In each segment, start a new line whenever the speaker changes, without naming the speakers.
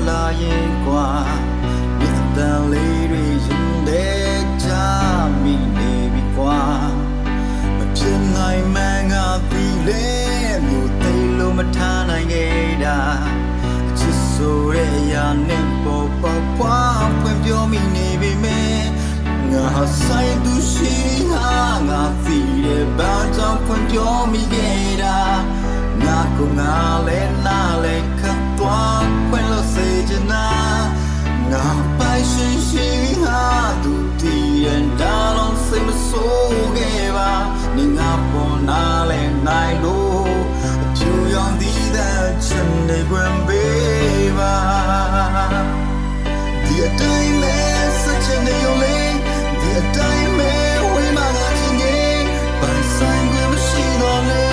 လာရင်ကွာမြစ်တန်လေးတွေရင်တဲ့ချမိနေပြီကွာမဖြစ်နိုင်မှန်းကပြီးလေမြို့သိလို့မထားနိုင်ခဲ့တာအချစ်ဆိုတဲ့ရာနဲ့ပေါ်ပေါ်ပွားဖွင့်ပြောမိနေပြီမဲ့ငါဆိုင်သူရှိဟာငါသိတဲ့ဘာကြောင့်ဖွင့်ပြောမိခဲ့တာငါကငါလဲနားလဲခတ်သွားဖွင့်လို့စေချင်တာငါပိုင်ရှင်ရှိဟာသူတည်ရင်ဒါလုံးစိတ်မဆိုးခဲ့ပါနေငါပေါ်နားလဲနိုင်လို့အဖြူရောင်ဒီတဲ့ချင်နေခွင့်ပေးပါဒီအတိုင်းမဲ့စချင်နေရောလေဒီအတိုင်းမဲ့ဝေးမှာငါချင်းကြီးပိုင်ဆိုင်ခွင့်မရှိတော့လေ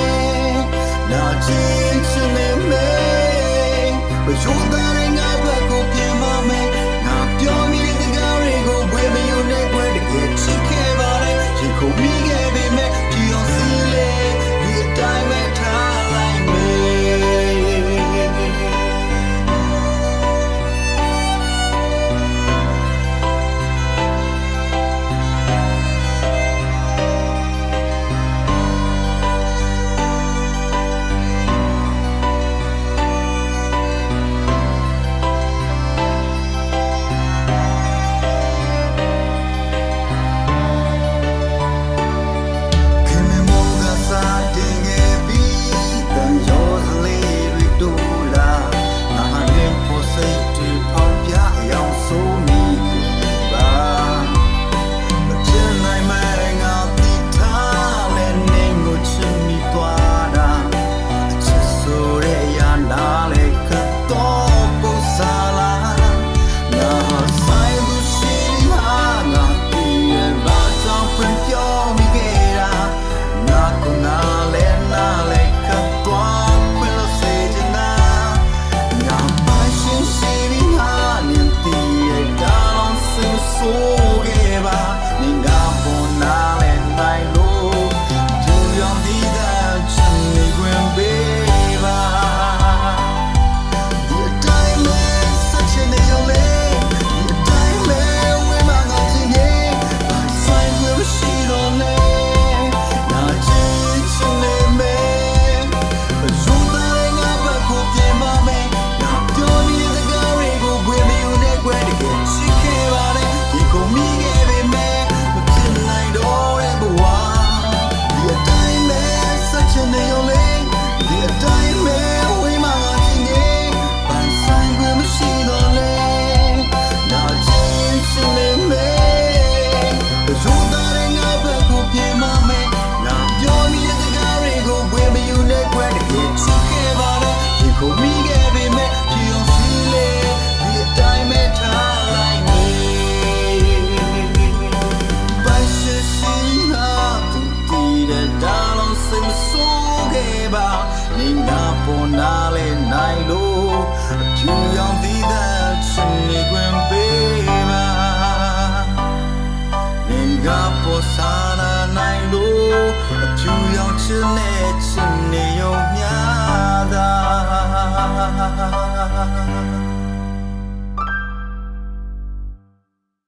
နာချင်ချင်နေမယ်ဘယ်လိုသာရင်ငါဘက်ကိုပြန်မမယ်ငါပြောမိတဲ့ကားတွေကိုဝေးမယူနဲ့ခွဲတကယ်ချစ်ခဲ့ပါလေချစ်ကိုမိခဲ့ပေမဲ့ကြည်အောင်စီးလေဒီအတိုင်းမဲ့ထားလိုက်မယ်နေငါပေါ်နာလဲနိုင်လို့အဖြူရောင်ဒီတဲ့ချင်နေခွင့်ပေးပါနေငါပေါ်စားနာနိုင်လို့အဖြူရောင်ချင်နေချင်နေရောများသာ